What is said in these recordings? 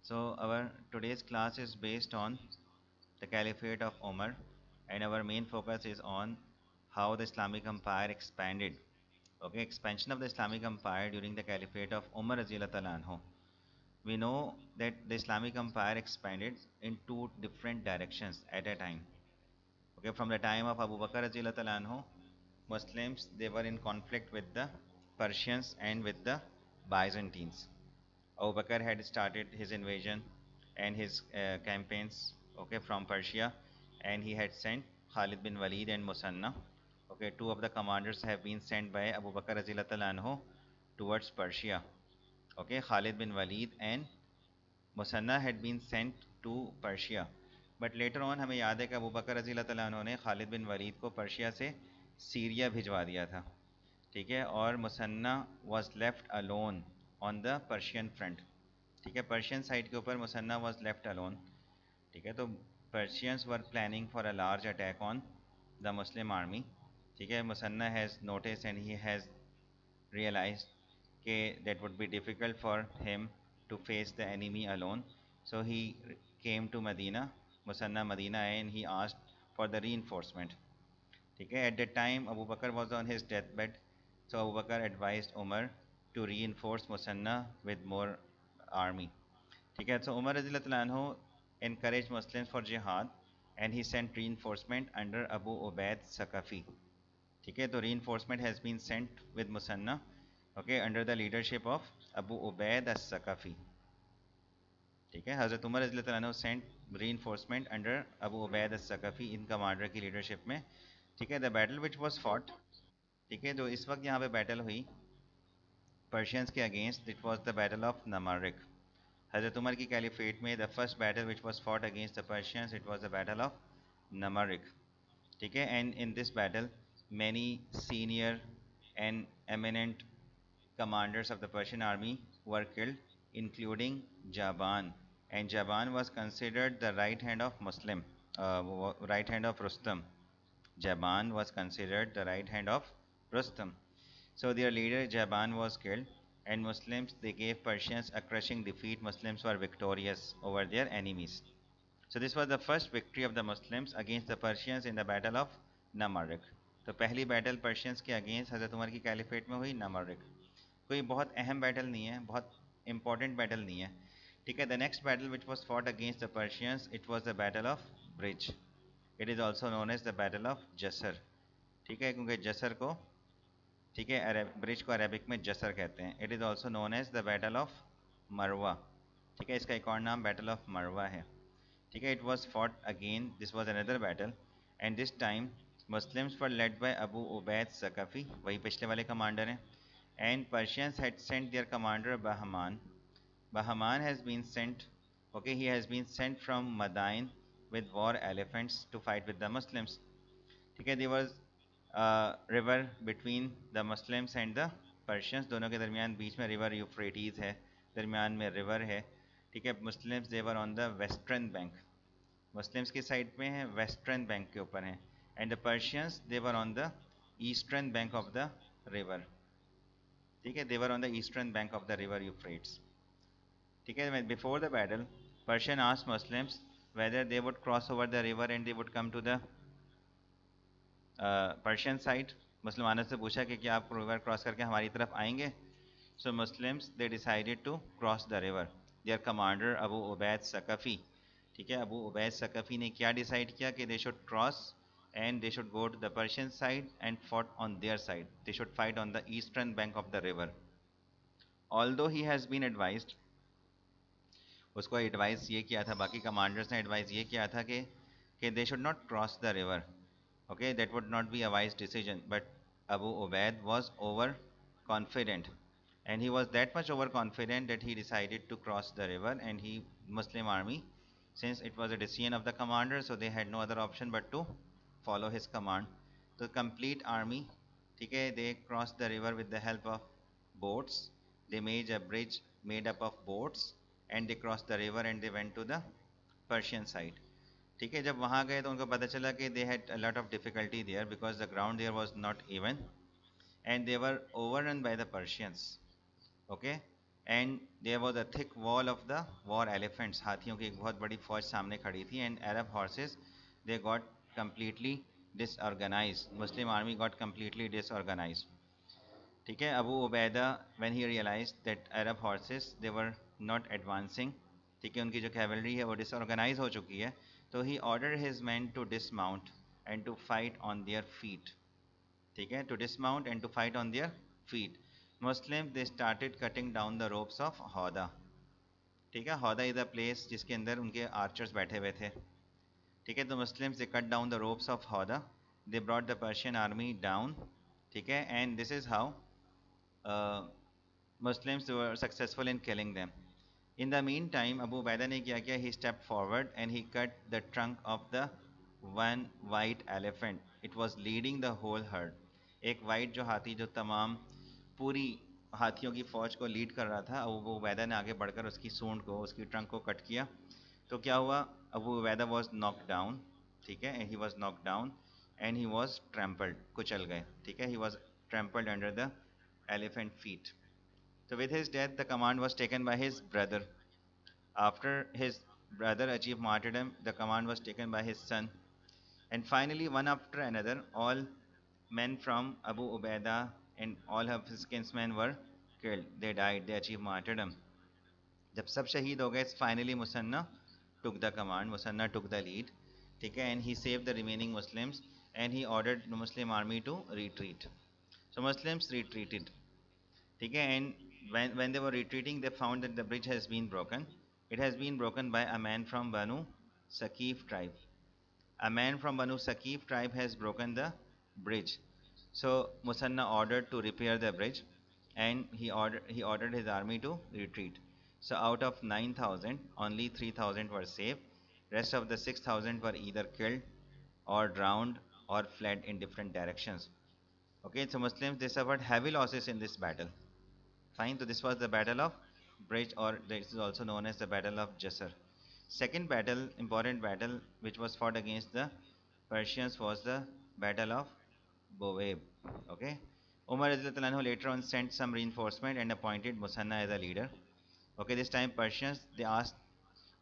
So our today's class is based on the Caliphate of Umar, and our main focus is on how the Islamic Empire expanded. Okay, expansion of the Islamic Empire during the Caliphate of Umar Radhiyallahu anhu. We know that the Islamic Empire expanded in two different directions at a time. Okay, from the time of Abu Bakr Radhiyallahu anhu, Muslims they were in conflict with the Persians and with the Byzantines. Abu Bakr had started his invasion and his campaigns, okay, from Persia, and he had sent Khalid bin Walid and Musanna. Okay, two of the commanders have been sent by Abu Bakr radhiyallahu anhu towards Persia. Okay, Khalid bin Walid and Musanna had been sent to Persia. But later on हमें याद है कि अबू बकर रज़ियल्लाहु अन्हु ने Khalid bin Waleed को Persia से Syria भिजवा दिया था, ठीक है, और Muthanna was left alone on the Persian front, ठीक है, पर्शियन साइड के ऊपर मुसन्ना वॉज लेफ्ट अलोन, ठीक है। तो Persians were planning for a large attack on the Muslim army, ठीक है। Muthanna has notice and he has realized that would be difficult for him to face the enemy alone. So he came to Medina, Musanna Medina, and he asked for the reinforcement. Okay, at that time Abu Bakr was on his deathbed, so Abu Bakr advised Umar to reinforce Musanna with more army. Okay, so Umar anhu encouraged Muslims for jihad and he sent reinforcement under Abu Ubaid Sakafi. ठीक है, तो reinforcement has been sent with Musanna, okay, under the leadership of Abu Ubaid as-Sakafi. ठीक है, हज़रत उमर रज़ियल्लाहु अन्हु sent reinforcement under Abu Ubaid as-Sakafi इन commander की leadership में, ठीक है। The battle which was fought, ठीक है, जो इस वक्त यहाँ पे बैटल हुई पर्शियंस के against, it was the battle of Namarik. हज़रत उमर की कैलिफेट में the first battle which was fought against the Persians, it was the battle of Namarik, ठीक है। And in this battle many senior and eminent commanders of the Persian army were killed, including Jaban. And Jaban was considered the right hand of right hand of Rustam. Jaban was considered the right hand of Rustam. So their leader Jaban was killed, and Muslims they gave Persians a crushing defeat. Muslims were victorious over their enemies. So this was the first victory of the Muslims against the Persians in the battle of Namarik. तो पहली battle Persians के against हज़रत Umar की caliphate में हुई नमरिक। कोई बहुत अहम बैटल नहीं है, बहुत इंपॉर्टेंट बैटल नहीं है, ठीक है। The next battle which was fought against the Persians, it was the battle of bridge. It is also known as the battle of Jasr, ठीक है, क्योंकि जसर को, ठीक है, ब्रिज को अरेबिक में जसर कहते हैं। It is also known as the battle of Marwa, ठीक है, इसका एक और नाम बैटल ऑफ मरवा है, ठीक है। It was fought again, this was another battle, and this time Muslims were led by Abu Ubaid Sakafi, वही पिछले वाले कमांडर हैं, and Persians had sent their commander Bahman. Bahman has been sent, okay, he has been sent from Madain with war elephants to fight with the Muslims. ठीक है, there was a river between the Muslims and the Persians, दोनों के दरमियान बीच में river यूफ्रेटीज है, दरमियान में river है, ठीक है। Muslims they were on the western bank, Muslims की साइड में है, वेस्टर्न बैंक के ऊपर हैं, and the Persians they were on the eastern bank of the river, ठीक है, they were on the eastern bank of the river Euphrates, ठीक है। Before the battle Persian asked Muslims whether they would cross over the river and they would come to the Persian side. मुसलमानों से पूछा कि क्या आप river cross करके हमारी तरफ आएंगे। So Muslims they decided to cross the river. Their commander Abu Ubaid Saqafi, ठीक है, अबू उबैद सकफ़ी ने क्या डिसाइड किया कि they should cross and they should go to the Persian side and fought on their side. They should fight on the eastern bank of the river. Although he has been advised, उसको advice ये किया था, बाकी commanders ने advice ये किया था कि they should not cross the river. Okay, that would not be a wise decision. But Abu Ubaid was overconfident, and he was that much overconfident that he decided to cross the river. And Muslim army, since it was a decision of the commander, so they had no other option but to follow his command. The complete army, ठीक है, they crossed the river with the help of boats. They made a bridge made up of boats and they crossed the river and they went to the Persian side. ठीक है, जब वहाँ गए तो उनको पता चला कि they had a lot of difficulty there because the ground there was not even and they were overrun by the Persians. Okay, and there was a thick wall of the war elephants, हाथियों की एक बहुत बड़ी फौज सामने खड़ी थी. And Arab horses they got completely disorganized. Muslim army got completely disorganized. ठीक है. Abu Ubaida when he realized that Arab horses they were not advancing, ठीक है, उनकी जो cavalry है वो disorganized हो चुकी है, तो he ordered his men to dismount and to fight on their feet. ठीक है, to dismount and to fight on their feet. Muslims they started cutting down the ropes of Hauda. ठीक है, हौदा इज अ प्लेस जिसके अंदर उनके archers बैठे हुए थे. ठीक है, तो Muslims they cut down the ropes of howdah, they brought the Persian army down. ठीक है, and this is how Muslims were successful in killing them. In the meantime, Abu Ubaidah ने क्या किया? He stepped forward and he cut the trunk of the one white elephant. It was leading the whole herd. एक white जो हाथी जो तमाम पूरी हाथियों की फौज को लीड कर रहा था, अबू उबैदा ने आगे बढ़कर उसकी सूंड को, उसकी ट्रंक को कट किया. तो क्या हुआ? Abu Ubaida was knocked down. ठीक है, he was knocked down and he was trampled. कुचल गए. ठीक है, he was trampled under the elephant feet. So with his death, the command was taken by his brother. After his brother achieved martyrdom, the command was taken by his son. And finally, one after another, all men from Abu Ubaidah and all of his kinsmen were killed. They died. They achieved martyrdom. जब सब शहीद हो गए, finally Musanna took the command. Musanna took the lead. ठीक है, and he saved the remaining Muslims and he ordered the Muslim army to retreat. So Muslims retreated. ठीक है, and when they were retreating, they found that the bridge has been broken. It has been broken by a man from Banu Saqif tribe. A man from Banu Saqif tribe has broken the bridge. So Musanna ordered to repair the bridge, and he ordered his army to retreat. So out of 9,000, only 3,000 were saved. Rest of the 6,000 were either killed or drowned or fled in different directions. Okay, so Muslims they suffered heavy losses in this battle. Fine, so this was the Battle of Bridge, or this is also known as the Battle of Jasser. Second battle, important battle, which was fought against the Persians was the Battle of Bowabe. Okay, Umar later on sent some reinforcement and appointed Musanna as a leader. Okay, this time Persians they asked.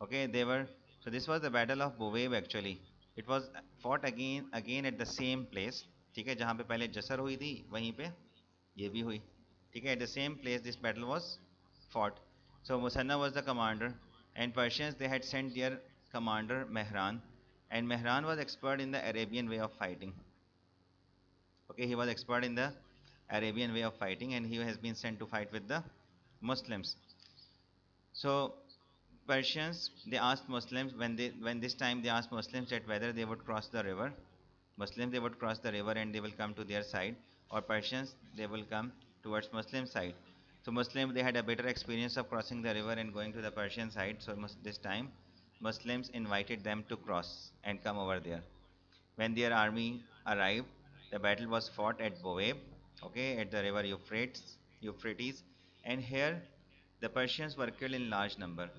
Okay, they were so this was the Battle of Bowabe actually. It was fought again at the same place. ठीक है, जहाँ पे पहले जसर हुई थी वहीं पे ये भी हुई. ठीक है, at the same place this battle was fought. So Musanna was the commander, and Persians they had sent their commander Mehran, and Mehran was expert in the Arabian way of fighting. Okay, he was expert in the Arabian way of fighting, and he has been sent to fight with the Muslims. So Persians they asked Muslims when this time they asked Muslims that whether they would cross the river. Muslims they would cross the river and they will come to their side, or Persians they will come towards Muslim side. So Muslims they had a better experience of crossing the river and going to the Persian side. So this time Muslims invited them to cross and come over there. When their army arrived, the battle was fought at Boab, okay, at the river Euphrates, and here the Persians were killed in large number.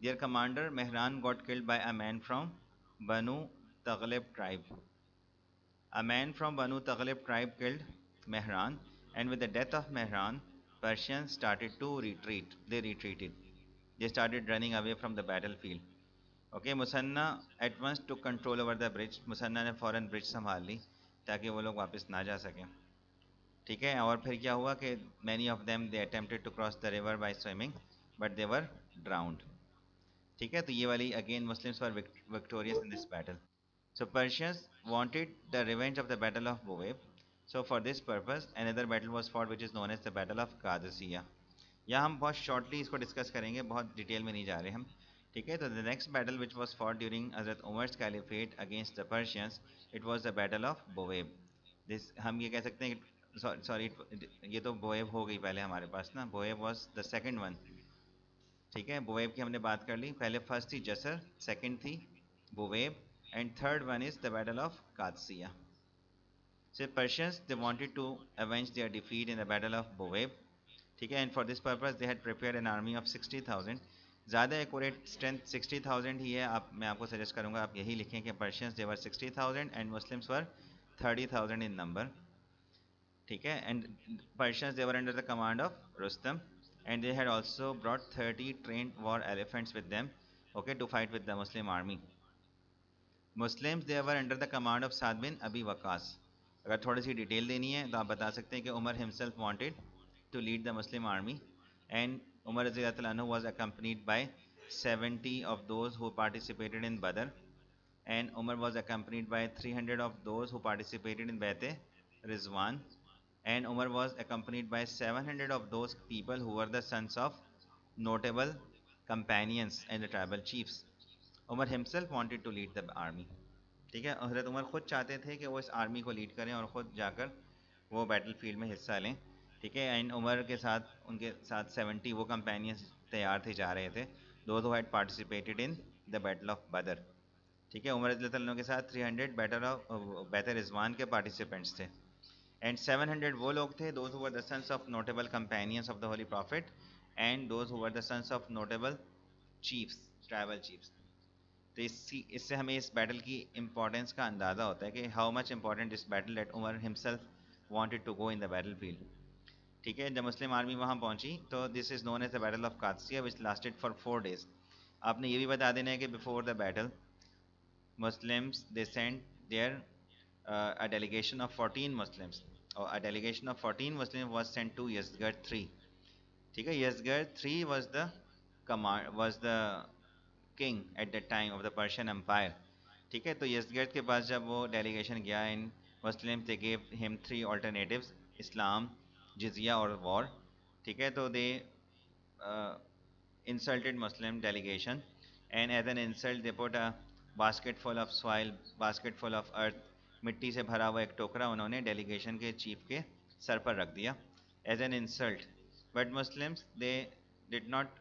Their commander Mehran got killed by a man from Banu Taghlib tribe. A man from Banu Taghlib tribe killed Mehran, and with the death of Mehran, Persians started to retreat. They retreated. They started running away from the battlefield. Okay, Musanna at once took control over the bridge. Musanna ने फौरन bridge संभाल ली ताकि वो लोग वापस ना जा सकें. ठीक है, और फिर क्या हुआ कि many of them they attempted to cross the river by swimming, but they were drowned. ठीक है, तो ये वाली again Muslims were victorious in this battle. So Persians wanted the revenge of the Battle of Boab. So for this purpose, another battle was fought which is known as the Battle of Qadisiyah. यहाँ हम बहुत shortly इसको discuss करेंगे, बहुत detail में नहीं जा रहे हम. ठीक है, तो the next battle which was fought during Hazrat Umar's Caliphate against the Persians, it was the Battle of Boab. This हम ये कह सकते हैं कि sorry ये तो Boab हो गई पहले हमारे पास ना. Boab was the second one. ठीक है, Boab की हमने बात कर ली. पहले first थी जसर, second थी Boab, and third one is the Battle of Qadisiyah. So Persians they wanted to avenge their defeat in the Battle of Boab. ठीक है, and for this purpose they had prepared an army of 60,000. ज़्यादा accurate strength 60,000 ही है. आप मैं आपको suggest करूँगा आप यही लिखें कि Persians they were 60,000 and Muslims were 30,000 in number. ठीक है, and Persians they were under the command of Rustam. and they had also brought 30 trained war elephants with them, okay, to fight with the Muslim army. Muslims they were under the command of Saad bin Abi Waqas. अगर थोड़ी सी detail देनी है तो आप बता सकते हैं कि Umar himself wanted to lead the Muslim army, and Umar Radhiyallahu anhu was accompanied by 70 of those who participated in Badr, and Umar was accompanied by 300 of those who participated in Bayt Rizwan, and Umar was accompanied by 700 of those people who were the sons of notable companions and the tribal chiefs. Umar himself wanted to lead the army. ठीक है, हज़रत उमर खुद चाहते थे कि वो इस army को लीड करें और ख़ुद जाकर वो बैटल फील्ड में हिस्सा लें. ठीक है, एंड उमर के साथ उनके साथ 70 वो कंपेनियंस तैयार थे, जा रहे थे, those who had participated in the battle of बदर. ठीक है, उमर रज़ी अल्लाह के साथ 300 बैत रिजवान के पार्टिसिपेंट्स थे, एंड 700 वो लोग थे those who were the sons of notable companions of the holy prophet, and those who were the sons of notable chiefs, tribal chiefs. तो इससे हमें इस बैटल की इंपॉर्टेंस का अंदाज़ा होता है कि how much important is battle that Umar himself wanted to go in the battle field. ठीक है, जब मुस्लिम आर्मी वहाँ पहुँची तो this is known as the battle of Qadisiyyah which lasted for 4 days. आपने ये भी बता देना है कि before the battle Muslims they sent their a delegation of 14 Muslims, or a delegation of 14 Muslims was sent to Yazgard 3. ठीक है, Yazgard 3 was the king at that time of the Persian Empire. ठीक है, तो यजगर्द के पास जब वो delegation गया, इन मुस्लिम they gave him 3 alternatives, इस्लाम, जिजिया और वॉर. ठीक है, तो दे insulted Muslim delegation, and as an insult they put a basket full of soil, basket full of earth, मिट्टी से भरा हुआ एक टोकरा उन्होंने डेलीगेशन के चीफ के सर पर रख दिया as an insult. But Muslims they did not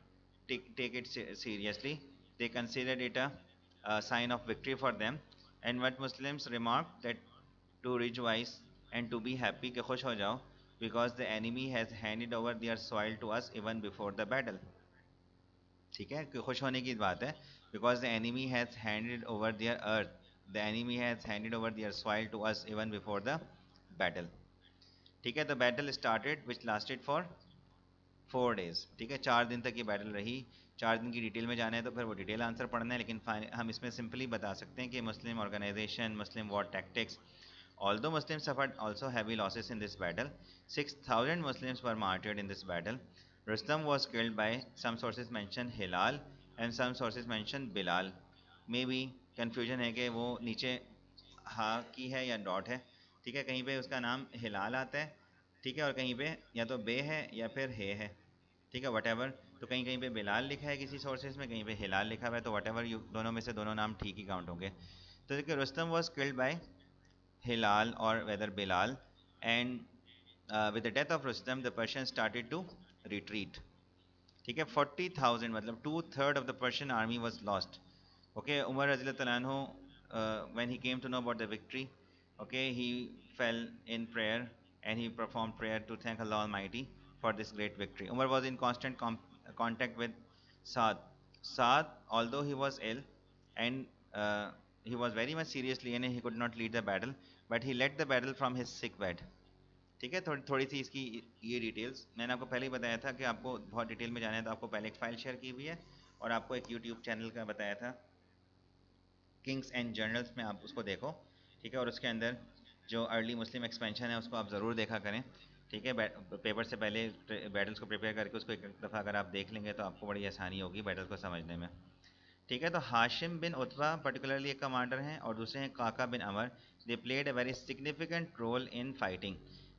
take it seriously. They considered it a sign of victory for them. And what Muslims remarked that to rejoice and to be happy कि खुश हो जाओ, because the enemy has handed over their soil to us even before the battle. ठीक है, कि खुश होने की बात है, because the enemy has handed over their earth, the enemy has handed over their soil to us even before the battle. ठीक है, the battle started which lasted for 4 days. ठीक है, 4 दिन तक ये बैटल रही. 4 दिन की डिटेल में जाना है तो फिर वो डिटेल आंसर पढ़ना है, लेकिन हम इसमें सिंपली बता सकते हैं कि Muslim organization, Muslim war tactics, although Muslims suffered also heavy losses in this battle, 6,000 Muslims were martyred in this battle. Rustam was killed by, some sources mention Hilal and some sources mention Bilal. Maybe confusion है कि वो नीचे हा की है या dot है. ठीक है, कहीं पे उसका नाम हिलाल आता है, ठीक है, और कहीं पे या तो बे है या फिर हे है. ठीक है, वटेवर. तो कहीं कहीं पे बिलाल लिखा है किसी सोर्सेज में, कहीं पे हिलाल लिखा हुआ है, तो वटेवर दोनों में से दोनों नाम ठीक ही काउंट होंगे. तो देखिए, Rustam was killed by Hilal or whether Bilal, and with the death of Rustam the Persians started to retreat. ठीक है, 40,000 मतलब 2/3 of the Persian army was lost. Okay, Umar Radhiyallahu anhu, when he came to know about the victory, okay, he fell in prayer and he performed prayer to thank Allah Almighty for this great victory. Umar was in constant contact with Saad. Saad, although he was ill and he was very much seriously and he could not lead the battle, but he led the battle from his sick bed. ठीक है, थोड़ी थोड़ी सी इसकी ये details मैंने आपको पहले ही बताया था कि आपको बहुत डिटेल में जाना है तो आपको पहले एक फाइल शेयर की हुई है, और आपको एक यूट्यूब चैनल का बताया था किंग्स एंड जर्नल्स में, आप उसको देखो. ठीक है, और उसके अंदर जो अर्ली मुस्लिम एक्सपेंशन है उसको आप ज़रूर देखा करें. ठीक है, पेपर से पहले बैटल्स को प्रिपेयर करके उसको एक दफ़ा अगर आप देख लेंगे तो आपको बड़ी आसानी होगी बैटल को समझने में. ठीक है, तो हाशिम बिन उतबा पर्टिकुलरली एक कमांडर हैं और दूसरे हैं Qaqa bin Amr. They played a very significant role in fighting,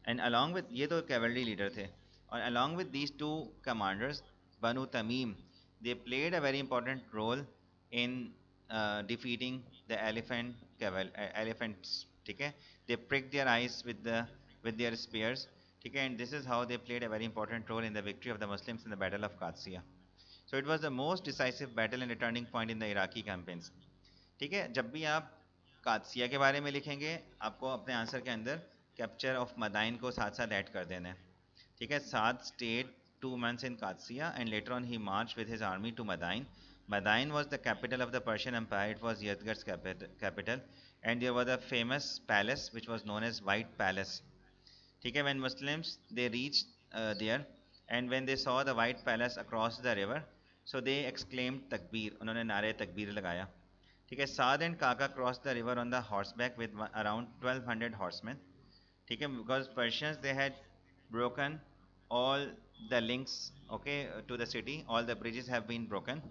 and along with, ये तो कैवलरी लीडर थे, और along with these 2 commanders Banu Tamim, they played a very important role in defeating the elephants. ठीक है, दे pricked their eyes with their spears. ठीक है, and this is how they played a very important role in the victory of the Muslims in the battle of Qadsiya. So it was the most decisive battle and a turning point in the Iraqi campaigns. ठीक है, जब भी आप कादसिया के बारे में लिखेंगे आपको अपने आंसर के अंदर कैप्चर ऑफ मदाइन को साथ साथ ऐड कर देना है. ठीक है, साद stayed 2 months in Qadsiya and later on he marched with his army to Madain. Madain was the capital of the Persian Empire. It was Yazgard's capital, and there was a famous palace which was known as White Palace. ठीक है, when Muslims they reached there, And when they saw the white palace across the river, so they exclaimed takbir, उन्होंने नारे तकबीर लगाया. ठीक है. Saad and Kaka crossed the river on the horseback with around 1200 horsemen. ठीक है, because Persians they had broken all the links, okay, to the city. All the bridges have been broken.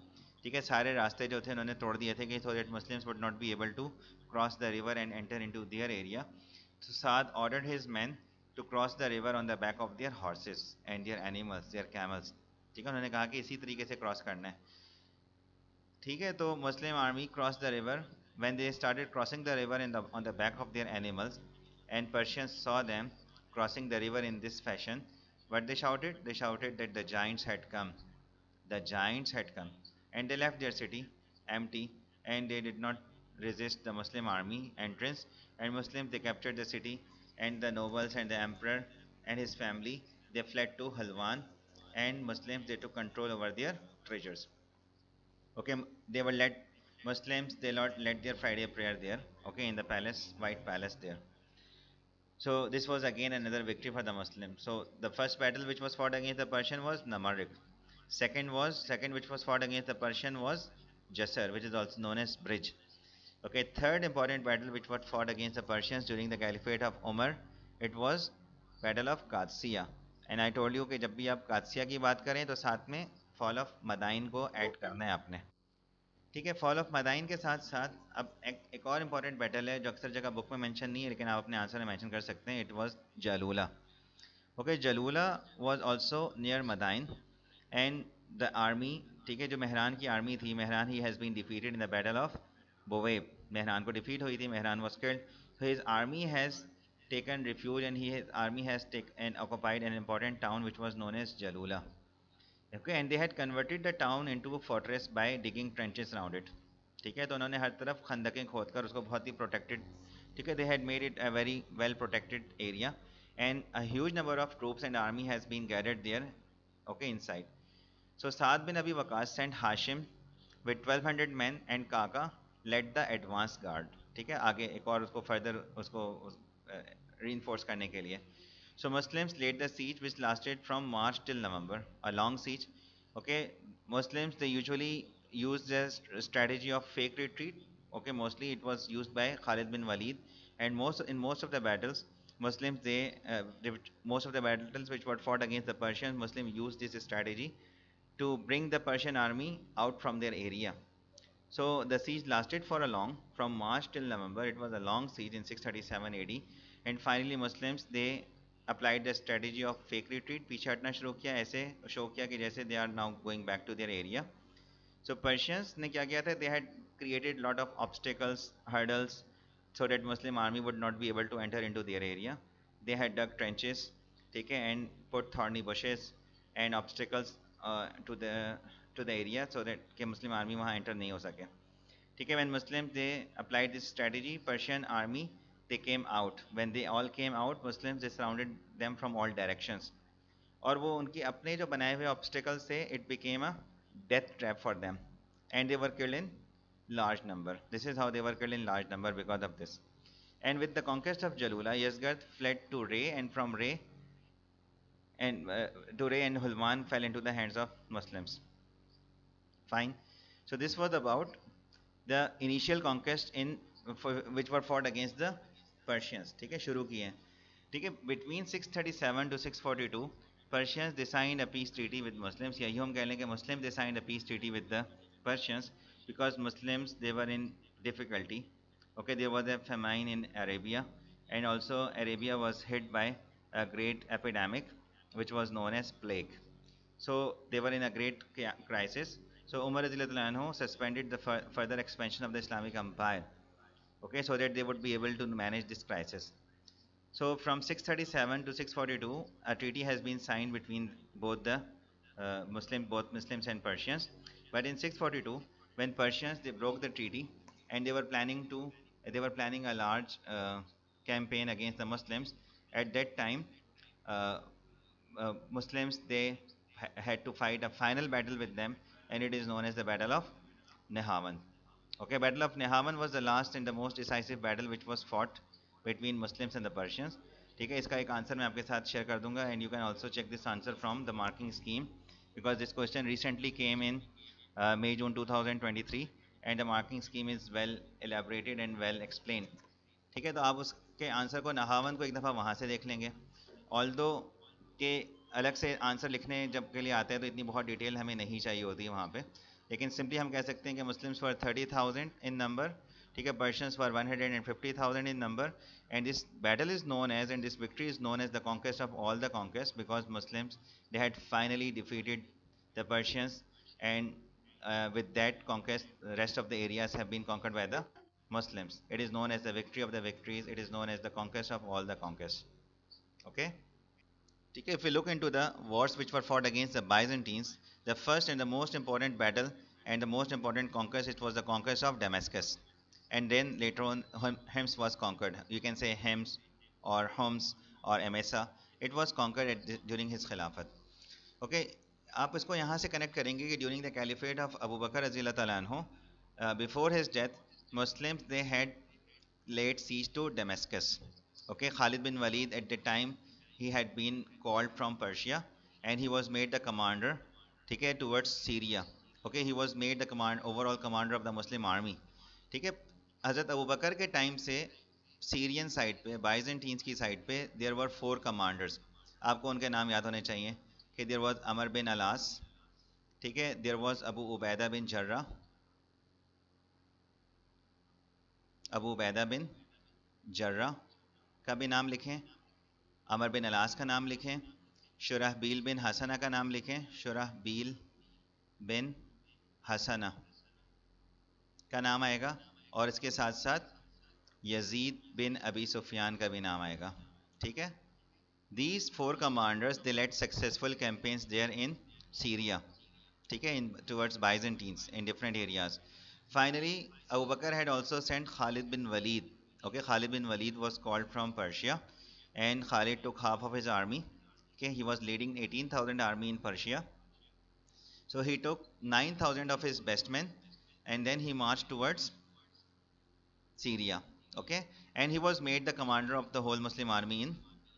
ठीक है, सारे रास्ते जो थे उन्होंने तोड़ दिए थे कि so that Muslims would not be able to cross the river and enter into their area. So Saad ordered his men to cross the river on the back of their horses and their animals, their camels. ठीक है, उन्होंने कहा कि इसी तरीके से cross करना है. ठीक है, तो Muslim army crossed the river. When they started crossing the river on the back of their animals, and Persians saw them crossing the river in this fashion, what they shouted? They shouted that the giants had come. The giants had come. And they left their city empty, and they did not resist the Muslim army entrance. And Muslims, they captured the city, and the nobles and the emperor and his family, they fled to Halwan, and Muslims, they took control over their treasures. Okay, they were let Muslims, they led their Friday prayer there, okay, in the palace, white palace there. So this was again another victory for the Muslims. So the first battle which was fought against the Persian was Namarik. Second which was fought against the Persian was Jasser, which is also known as bridge. Okay, third important battle which was fought against the Persians during the Caliphate of Umar, it was Battle of Qadsiya. And I told you कि जब भी आप कादसिया की बात करें तो साथ में फॉल ऑफ मदाइन को ऐड करना है आपने. ठीक है, फॉल ऑफ मदाइन के साथ साथ अब एक और इम्पॉर्टेंट बैटल है जो अक्सर जगह बुक में मेंशन नहीं है लेकिन आप अपने आंसर में मेंशन कर सकते हैं. It was Jalula. Okay, Jalula was also near Madain and the army, ठीक है, जो मेहरान की आर्मी थी, Mehran he has been defeated in the battle of Buwaib. Mehran को डिफीट हुई थी, Mehran was killed. So his army has taken refuge and his army has taken and occupied an important town which was known as Jalula. Okay, and they had converted the town into a fortress by digging trenches around it. ठीक है, तो उन्होंने हर तरफ खंदकें खोदकर उसको बहुत ही protected, ठीक है, they had made it a very well protected area and a huge number of troops and army has been gathered there, okay, inside. So Saad bin Abi Waqas sent Hashim with 1200 men and Kaka led the advance guard. ठीक है, आगे एक और उसको further उसको reinforce करने के लिए. So Muslims laid the siege which lasted from March till November, a long siege. Okay, Muslims they usually use the strategy of fake retreat. Okay, mostly it was used by Khalid bin Walid, and most of the battles, Muslims most of the battles which were fought against the Persians, Muslims used this strategy to bring the Persian army out from their area. So the siege lasted for a long, from March till November. It was a long siege in 637 AD, and finally Muslims they applied the strategy of fake retreat. पीछे हटना शुरू किया, ऐसे show किया कि जैसे they are now going back to their area. So Persians ने क्या किया था? They had created lot of obstacles, hurdles, so that Muslim army would not be able to enter into their area. They had dug trenches, ठीक है, and put thorny bushes and obstacles to the area so that कि Muslim army वहाँ enter नहीं हो सके. ठीक है, when Muslims they applied this strategy, Persian army they came out. When they all came out, Muslims they surrounded them from all directions. और वो उनके अपने जो बनाए हुए obstacles थे, it became a death trap for them, and they were killed in large number. This is how they were killed in large number because of this. And with the conquest of Jalula, Yazgard fled to Ray, and from Ray and Hulman fell into the hands of Muslims. Fine. So this was about the initial conquest which were fought against the Persians. ठीक है, शुरू किए. ठीक है, between 637 to 642 Persians they signed a peace treaty with Muslims. या यूँ हम कह लें कि Muslims they signed a peace treaty with the Persians because Muslims they were in difficulty. Okay, there was a famine in Arabia, and also Arabia was hit by a great epidemic which was known as plague. So they were in a great crisis. So Umar anhu suspended the further expansion of the Islamic empire, okay, so that they would be able to manage this crisis. So from 637 to 642, a treaty has been signed between both the both Muslims and Persians. But in 642, when Persians they broke the treaty and they were planning a large campaign against the Muslims. At that time, uh, Muslims they had to fight a final battle with them, and it is known as the Battle of Nehawan. Okay, Battle of Nehawan was the last and the most decisive battle which was fought between Muslims and the Persians. ठीक है, इसका एक answer मैं आपके साथ share कर दूंगा, and you can also check this answer from the marking scheme, because this question recently came in May June 2023, and the marking scheme is well elaborated and well explained. ठीक है, तो आप उसके आंसर को नहावन को एक दफ़ा वहाँ से देख लेंगे। ऑल दो के अलग से आंसर लिखने जब के लिए आते हैं तो इतनी बहुत डिटेल हमें नहीं चाहिए होती है वहाँ पे, लेकिन सिंपली हम कह सकते हैं कि मुस्लिम्स वर 30,000 इन नंबर, ठीक है, Persians were 150,000 in number, and this battle is known as, and this victory is known as the conquest of all the conquest, because Muslims they had finally defeated the Persians, and with that conquest, the rest of the areas have been conquered by the Muslims. It is known as the victory of the victories. It is known as the conquest of all the conquests. Okay. Okay, if we look into the wars which were fought against the Byzantines, the first and the most important battle and the most important conquest, it was the conquest of Damascus. And then later on, Hems was conquered. You can say Hems or Homs or Emesa. It was conquered during his Khilafat. Okay, आप इसको यहाँ से connect करेंगे कि during the caliphate of Abu Bakr रज़ी अल्लाह तआला अन्हु, before his death, Muslims they had laid siege to Damascus. Okay, Khalid bin Walid at the time, he had been called from Persia, and he was made the commander, ठीक है, towards Syria. Okay, he was made the overall commander of the Muslim army. ठीक है, हज़रत अबू बकर के time से Syrian side पे, बाइजेंटीन्स की side पे, देयर वर 4 कमांडर्स. आपको उनके नाम याद होने चाहिए कि there was Amr bin Alas, ठीक है, there was Abu Ubaida bin Jarrah का भी नाम लिखें, अमर बिन अलास का नाम लिखें, शुरहबील बिन हसना का नाम लिखें, शुरहबील बिन हसना का नाम आएगा, और इसके साथ साथ यजीद बिन अबी सुफियान का भी नाम आएगा. ठीक है, these 4 commanders, they led successful campaigns there in Syria, ठीक है, in towards Byzantines in different areas. Finally, Abu Bakr had also sent Khalid bin Walid. Okay, Khalid bin Walid was called from Persia, and Khalid took half of his army. Okay, he was leading 18,000 army in Persia. So he took 9,000 of his best men, and then he marched towards Syria. Okay, and he was made the commander of the whole Muslim army in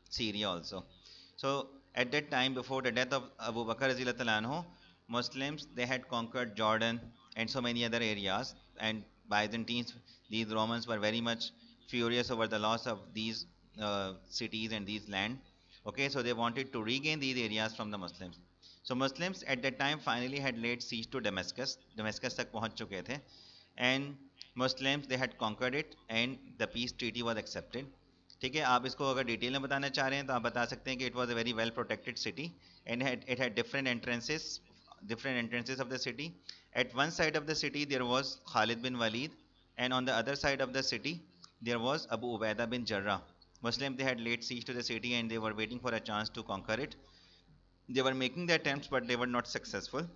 Syria also. So at that time, before the death of Abu Bakr Radiallahu anhu, Muslims, they had conquered Jordan and so many other areas, and Byzantines, these Romans were very much furious over the loss of these cities and these land. Okay, so they wanted to regain these areas from the Muslims. So Muslims at that time finally had laid siege to Damascus. Damascus तक पहुंच चुके थे, and Muslims, they had conquered it, and the peace treaty was accepted. ठीक है, आप इसको अगर detail में बताना चाह रहे हैं तो आप बता सकते हैं कि it was a very well protected city, and it had different entrances of the city. At one side of the city there was Khalid bin Walid, and on the other side of the city there was Abu Ubaidah bin Jarrah. Muslims, they had laid siege to the city, and they were waiting for a chance to conquer it. They were making the attempts, but they were not successful.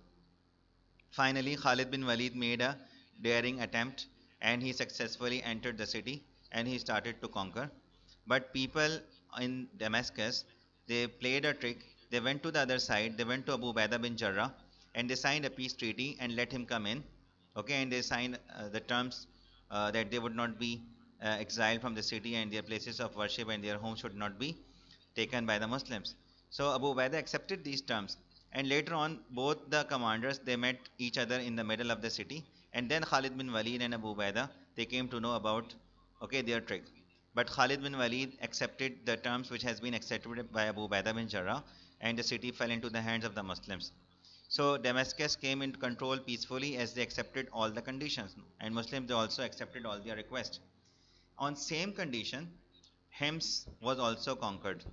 Finally, Khalid bin Walid made a daring attempt, and he successfully entered the city, and he started to conquer. But people in Damascus, they played a trick. They went to the other side. They went to Abu Ubaidah bin Jarrah, and they signed a peace treaty and let him come in. Okay, and they signed the terms that they would not be exiled from the city, and their places of worship and their homes should not be taken by the Muslims. So Abu Ubaidah accepted these terms, and later on both the commanders, they met each other in the middle of the city, and then Khalid bin Walid and Abu Ubaidah, they came to know about, okay, their trick. But Khalid bin Walid accepted the terms which has been accepted by Abu Ubaidah bin Jarrah, and the city fell into the hands of the Muslims. So Damascus came into control peacefully as they accepted all the conditions, and Muslims, they also accepted all their requests. On same condition, Hems was also conquered.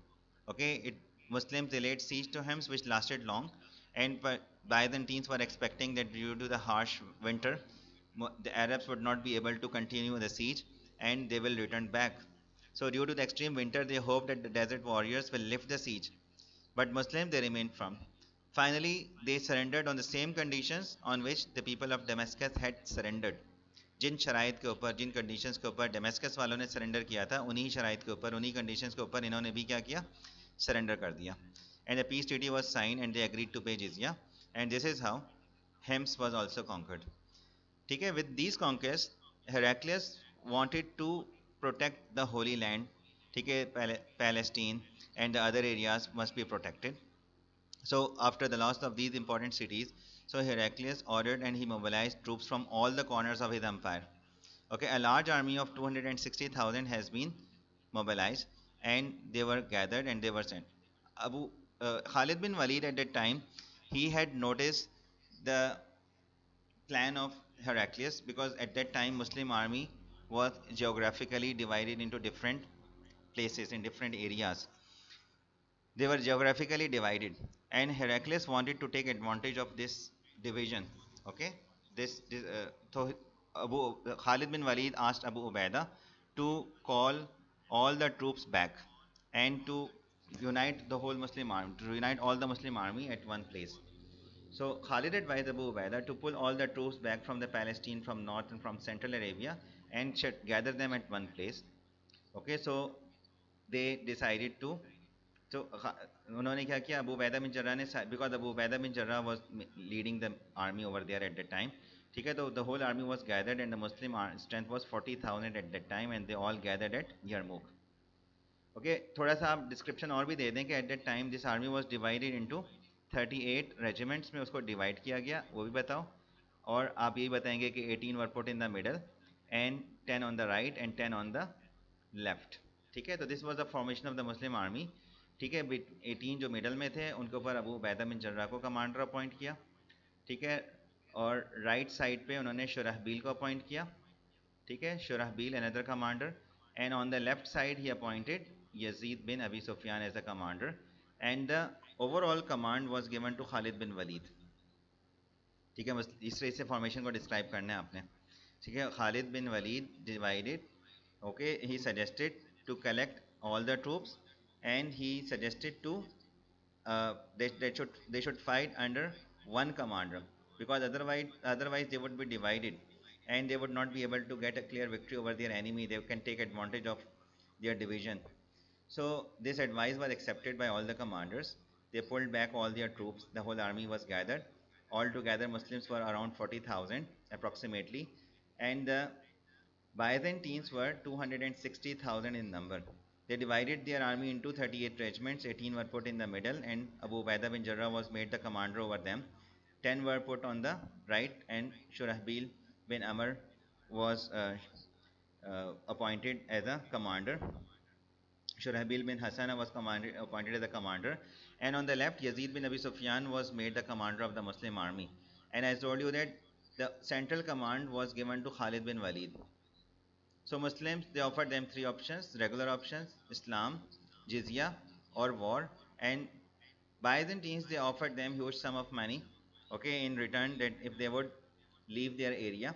Okay, Muslims, they laid siege to Hems, which lasted long, and Byzantines were expecting that due to the harsh winter, the Arabs would not be able to continue the siege, and they will return back. So due to the extreme winter, they hoped that the desert warriors will lift the siege, but Muslims, they remained firm. Finally, they surrendered on the same conditions on which the people of Damascus had surrendered. जिन शराइत के ऊपर, जिन conditions के ऊपर डेमेस्कस वालों ने surrender किया था, उन्हीं शराइत के ऊपर, उन्हीं कंडीशंस के ऊपर इन्होंने भी क्या किया, सरेंडर कर दिया. And the peace treaty was signed, and they agreed to pay jizya, and this is how Hems was also conquered. ठीक है, with these conquests, Heraclius wanted to protect the Holy Land, ठीक है, Palestine and the other areas must be protected. So after the loss of these important cities, so Heraclius ordered and he mobilized troops from all the corners of his empire. Okay, a large army of 260,000 has been mobilized, and they were gathered and they were sent. Abu Khalid bin Walid at that time, he had noticed the plan of Heraclius, because at that time Muslim army was geographically divided into different places in different areas. They were geographically divided, and Heraclius wanted to take advantage of this division. Okay, so Khalid bin Walid asked Abu Ubaidah to call all the troops back and to unite the whole Muslim army, to unite all the Muslim army at one place. So Khalid advised Abu Ubaidah to pull all the troops back from the Palestine, from north and from central Arabia, and gather them at one place. Okay, so they decided to, तो उन्होंने क्या किया, Abu Ubaida bin Jarrah ने, because Abu Ubaida bin Jarrah was leading the army over there at the time, ठीक है, तो the whole army was gathered and the Muslim strength was 40,000 at that time and they all gathered at Yarmuk. Okay, थोड़ा सा आप description और भी दे दें कि at that time this army was divided into 38 regiments में उसको डिवाइड किया गया, वो भी बताओ. और आप यही बताएंगे कि 18 वर put in the middle and 10 on the right and 10 on the left. ठीक है, तो this was the formation of the Muslim army. ठीक है, 18 जो मिडल में थे उनके ऊपर अबू उबैदा बिन जर्रा को कमांडर अपॉइंट किया. ठीक है, और राइट साइड पे उन्होंने शुरहबील को अपॉइंट किया. ठीक है, Shurahbil another commander, and on the left side he appointed Yazid bin Abi Sufyan as a commander, and the overall command was given to Khalid bin Walid. ठीक है, बस इस तरह से फॉर्मेशन को डिस्क्राइब करना है आपने. ठीक है, Khalid bin Walid divided. Okay, he suggested to collect all the troops, and he suggested to they should fight under one commander, because otherwise they would be divided and they would not be able to get a clear victory over their enemy. They can take advantage of their division. So this advice was accepted by all the commanders. They pulled back all their troops. The whole army was gathered. Altogether Muslims were around 40,000 approximately, and the Byzantines were 260,000 in number. They divided their army into 38 regiments, 18 were put in the middle, and Abu Ubaidah bin Jarrah was made the commander over them. 10 were put on the right, and Shurahbil bin Amr was appointed as a commander. Shurahbil bin Hassan was appointed as a commander. And on the left, Yazid bin Abi Sufyan was made the commander of the Muslim army. And I told you that the central command was given to Khalid bin Walid. So Muslims, they offered them three options: regular options, Islam, jizya, or war. And Byzantines, they offered them huge sum of money, okay, in return that if they would leave their area.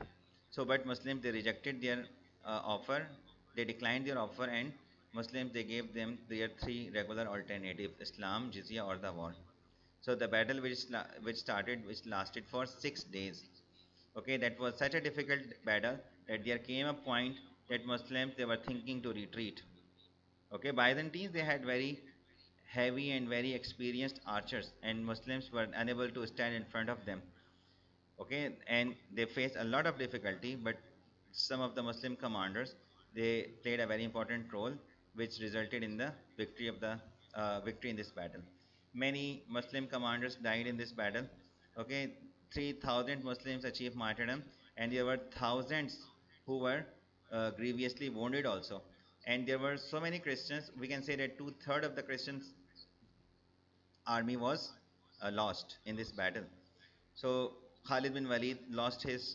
So but Muslims, they rejected their offer, they declined their offer, and Muslims, they gave them their three regular alternatives: Islam, jizya, or the war. So the battle which lasted for 6 days. Okay, that was such a difficult battle that there came a point that Muslims, they were thinking to retreat. Okay, Byzantines, they had very heavy and very experienced archers, and Muslims were unable to stand in front of them. Okay, and they faced a lot of difficulty, but some of the Muslim commanders, they played a very important role, which resulted in the victory in this battle. Many Muslim commanders died in this battle. Okay, 3,000 Muslims achieved martyrdom, and there were thousands who were grievously wounded also. And there were so many Christians, we can say that two-thirds of the Christians army was lost in this battle. So Khalid bin Walid lost his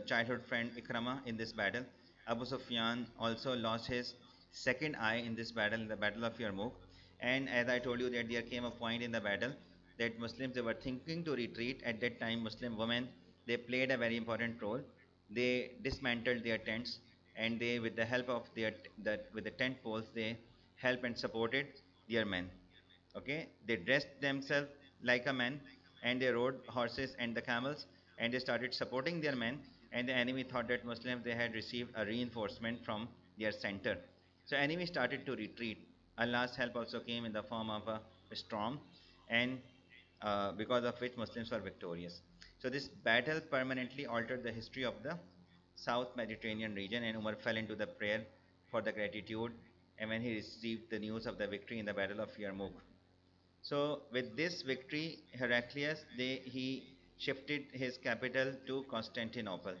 childhood friend Ikrama in this battle. Abu Sufyan also lost his second eye in this battle, in the battle of Yarmouk. And as I told you that there came a point in the battle that Muslims, they were thinking to retreat. At that time, Muslim women, they played a very important role. They dismantled their tents, and they, with the help of with the tent poles, they helped and supported their men. Okay, they dressed themselves like a man, and they rode horses and the camels, and they started supporting their men. And the enemy thought that Muslims, they had received a reinforcement from their center. So enemy started to retreat. Allah's help also came in the form of a storm, and because of which Muslims were victorious. So this battle permanently altered the history of the South Mediterranean region, and Umar fell into the prayer for the gratitude and when he received the news of the victory in the Battle of Yarmouk. So with this victory, Heraclius, he shifted his capital to Constantinople.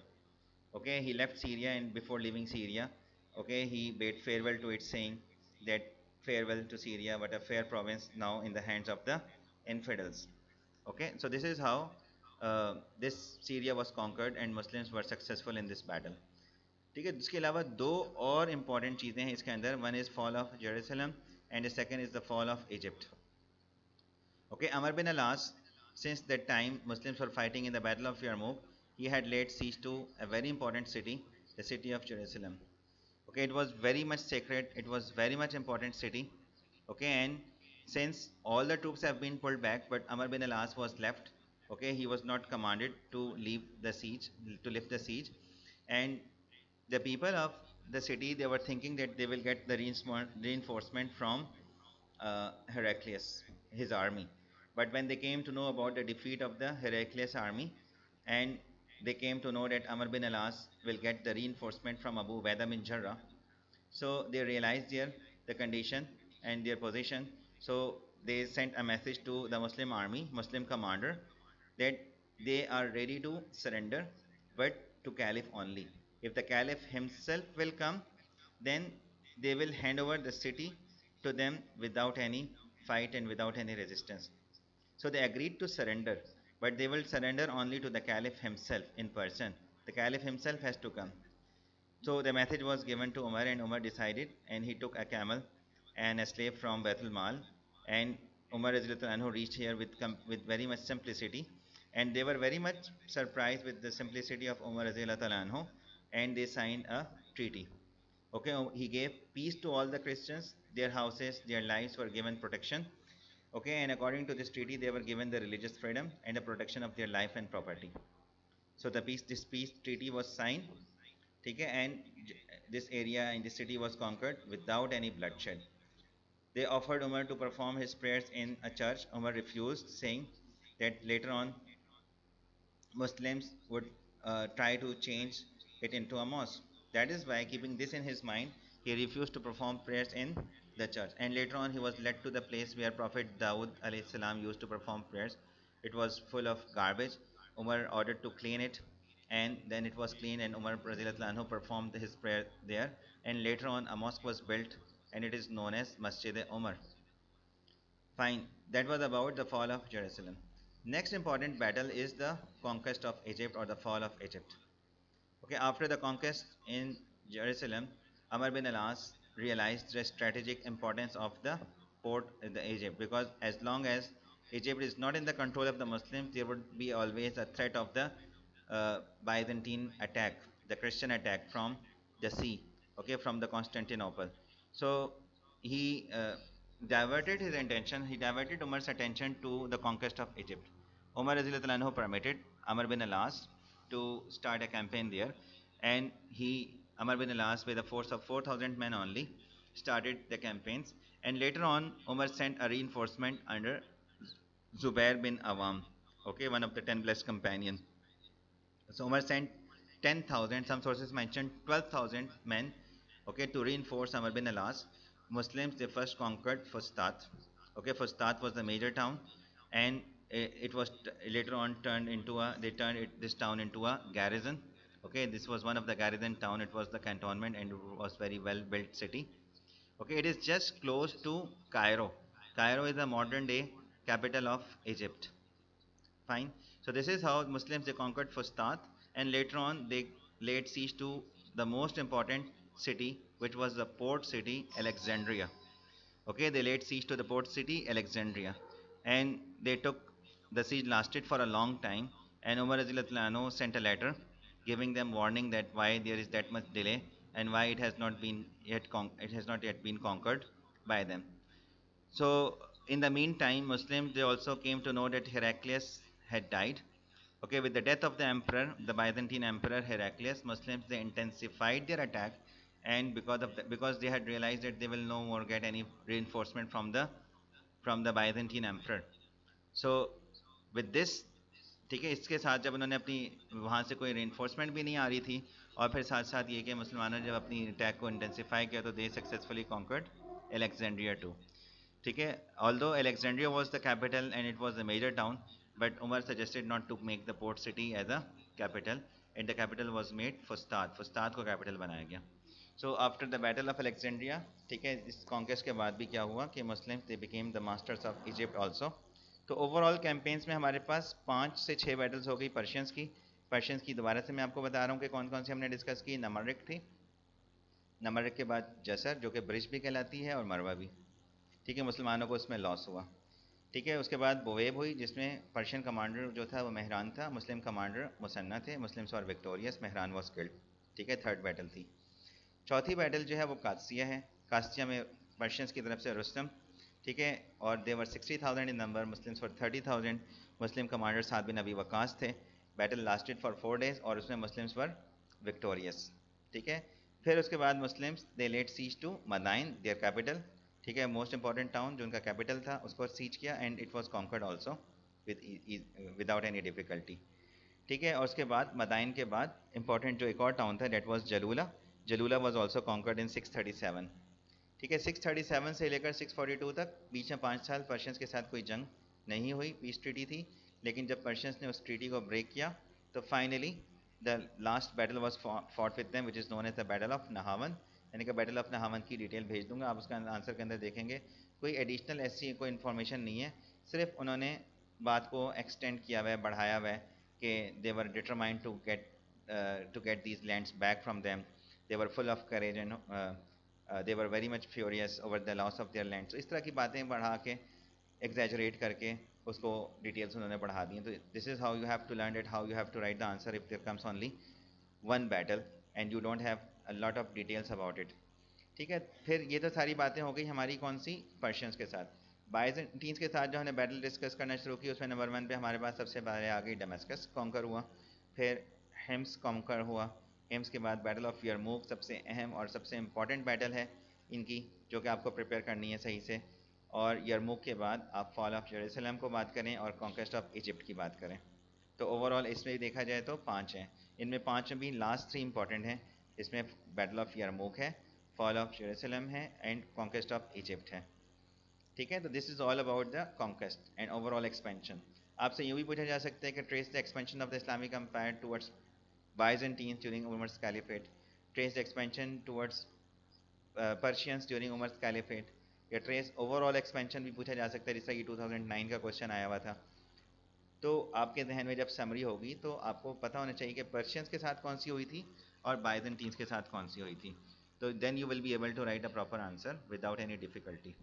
Okay, he left Syria, and before leaving Syria, okay, he bade farewell to it, saying that farewell to Syria, but a fair province now in the hands of the infidels. Okay, so this is how this Syria was conquered and Muslims were successful in this battle. ठीक है, इसके अलावा दो और important चीज़ें हैं इसके अंदर. One is fall of Jerusalem and the second is the fall of Egypt. Okay, Amr bin Alas, since that time Muslims were fighting in the Battle of Yarmouk, he had laid siege to a very important city, the city of Jerusalem. Okay, it was very much sacred, it was very much important city. Okay, and since all the troops have been pulled back, but Amr bin Alas was left. Okay, he was not commanded to leave the siege, to lift the siege, and the people of the city, they were thinking that they will get the reinforcement from Heraclius, his army. But when they came to know about the defeat of the Heraclius army, and they came to know that Amr bin Alas will get the reinforcement from Abu Ubaidah bin Jarrah, so they realized the condition and their position. So they sent a message to the Muslim army, Muslim commander, that they are ready to surrender, but to Caliph only. If the Caliph himself will come, then they will hand over the city to them without any fight and without any resistance. So they agreed to surrender, but they will surrender only to the Caliph himself in person. The Caliph himself has to come. So the message was given to Umar, and Umar decided, and he took a camel and a slave from Baitul Mal, and Umar anhu reached here with very much simplicity, and they were very much surprised with the simplicity of Umar anhu, and they signed a treaty. Okay, he gave peace to all the Christians, their houses, their lives were given protection. Okay, and according to this treaty, they were given the religious freedom and the protection of their life and property. So this peace treaty was signed. Okay, and this area in this city was conquered without any bloodshed. They offered Umar to perform his prayers in a church. Umar refused, saying that later on Muslims would try to change it into a mosque. That is why, keeping this in his mind, he refused to perform prayers in the church. And later on, he was led to the place where Prophet Dawood alayhi salam used to perform prayers. It was full of garbage. Umar ordered to clean it, and then it was clean, and Umar anhu performed his prayer there. And later on, a mosque was built, and it is known as Masjid Umar. Fine, that was about the fall of Jerusalem. Next important battle is the conquest of Egypt, or the fall of Egypt. Okay, after the conquest in Jerusalem, Amr bin Alas realized the strategic importance of the port in the Egypt, because as long as Egypt is not in the control of the Muslims, there would be always a threat of the Byzantine attack, the Christian attack from the sea, okay, from the Constantinople. So he diverted his attention, he diverted Umar's attention to the conquest of Egypt. Umar anhu permitted Amr bin Alas to start a campaign there, and Amr bin Alas, with a force of 4,000 men only, started the campaigns. And later on, Umar sent a reinforcement under Zubair bin Awam, okay, one of the 10 blessed companions. So Umar sent 10,000, some sources mention 12,000 men, okay, to reinforce Amr bin Alas. Muslims, they first conquered Fustat. Okay, Fustat was the major town, and it was later on turned into this town into a garrison. Okay, this was one of the garrison town. It was the cantonment, and it was very well built city. Okay, it is just close to Cairo. Cairo is the modern day capital of Egypt. Fine. So this is how Muslims, they conquered Fustat, and later on they laid siege to the most important city, which was the port city Alexandria. Okay, they laid siege to the port city Alexandria, and the siege lasted for a long time. And Umar anhu sent a letter giving them warning that why there is that much delay, and why it has not yet been conquered by them. So in the meantime, Muslims, they also came to know that Heraclius had died. Okay, with the death of the emperor, the Byzantine emperor Heraclius, Muslims, they intensified their attack, and because they had realized that they will no more get any reinforcement from the Byzantine emperor. So with this, ठीक है, इसके साथ जब उन्होंने अपनी वहाँ से कोई रेनफोर्समेंट भी नहीं आ रही थी, और फिर साथ साथ ये कि मुसलमानों ने जब अपनी अटैक को इंटेंसिफाई किया तो they successfully conquered Alexandria too. ठीक है, although Alexandria was the capital and it was a major town, but Umar suggested not to make the port city as a capital, and the capital was made Fustat, Fustat को capital बनाया गया। So after the battle of Alexandria, ठीक है, इस conquest के बाद भी क्या हुआ कि Muslim they became the masters of Egypt also. तो ओवरऑल कैंपेन्स में हमारे पास 5 से 6 बैटल्स हो गई पर्शियंस की। पर्शियंस की दोबारा से मैं आपको बता रहा हूँ कि कौन कौन सी हमने डिस्कस की। नमरिक थी, नमरिक के बाद जसर जो कि ब्रिज भी कहलाती है, और मरवा भी। ठीक है, मुसलमानों को उसमें लॉस हुआ। ठीक है, उसके बाद बोवेब हुई जिसमें पर्शियन कमांडर जो था वो मेहरान था, मुस्लिम कमांडर मुसन्ना थे, मुस्लिम्स और विक्टोरियस, मेहरान वॉज किल्ड। ठीक है, थर्ड बैटल थी। चौथी बैटल जो है वो कादसिया है। कादसिया में पर्शियंस की तरफ से रुस्तम, ठीक है, और they were 60,000 in number, Muslims for 30,000। Muslim commander Saad bin Abi Waqqas थे। बैटल लास्टेड फॉर 4 days और उसमें मुस्लिम्स वर विक्टोरियस। ठीक है, फिर उसके बाद Muslims they laid siege to Madain their capital. ठीक है, मोस्ट इंपॉर्टेंट टाउन जो उनका कैपिटल था उसको सीज किया, and it was conquered also without any difficulty. ठीक है, और उसके बाद मदाइन के बाद इंपॉर्टेंट जो एक और टाउन था that was Jalula. Jalula was also conquered in 637। ठीक है, 637 से लेकर 642 तक बीच में 5 साल पर्शियंस के साथ कोई जंग नहीं हुई, पीस ट्रीटी थी। लेकिन जब पर्शियंस ने उस ट्रीटी को ब्रेक किया तो finally the last battle was fought with them which is known as the battle of Nahavand. यानी कि बैटल ऑफ नहावन की डिटेल भेज दूंगा, आप उसका आंसर के अंदर देखेंगे। कोई एडिशनल ऐसी कोई इन्फॉर्मेशन नहीं है, सिर्फ उन्होंने बात को एक्सटेंड किया हुआ है, बढ़ाया हुआ है कि they were determined to get these lands back from them. They were full of courage and they were very much furious over the loss of their land. तो इस तरह की बातें बढ़ा के, एग्जैजरेट करके उसको डिटेल्स उन्होंने बढ़ा दी हैं। तो this is how you have to learn it, how you have to write the answer if there comes only one battle and you don't have a lot of details about it. ठीक है, फिर ये तो सारी बातें हो गई हमारी कौन सी, पर्शियंस के साथ। बाइजेंटीन्स के साथ जो हमने बैटल डिस्कस करना शुरू की उसमें नंबर 1 पे हमारे पास सबसे पहले आ गई डमस्कस कॉन्कर हुआ, फिर हेम्स कॉन्कर हुआ। हेम्स के बाद बैटल ऑफ यरमूक सबसे अहम और सबसे इम्पॉर्टेंट बैटल है इनकी, जो कि आपको प्रिपेयर करनी है सही से। और यरमूक के बाद आप फॉल ऑफ जेरूसलम को बात करें और कॉन्क्वेस्ट ऑफ इजिप्ट की बात करें। तो ओवरऑल इसमें भी देखा जाए तो 5 हैं। इनमें 5 में भी लास्ट 3 इंपॉर्टेंट हैं। इसमें बैटल ऑफ यरमूक है, फॉल ऑफ जेरूसलम है, एंड कॉन्क्वेस्ट ऑफ इजिप्ट है। ठीक है, तो this is all about the conquest and overall expansion. आपसे यूँ भी पूछा जा सकता है कि trace the expansion of the Islamic empire towards Byzantines during Umar's Caliphate, trace the expansion towards Persians during Umar's Caliphate, या ट्रेस ओवरऑल एक्सपेंशन भी पूछा जा सकता है, जैसा कि 2009 का क्वेश्चन आया हुआ था। तो आपके जहन में जब समरी होगी तो आपको पता होना चाहिए कि पर्शियंस के साथ कौन सी हुई थी और बाइजेंटीन्स के साथ कौन सी हुई थी। तो then you will be able to write a proper answer without any difficulty.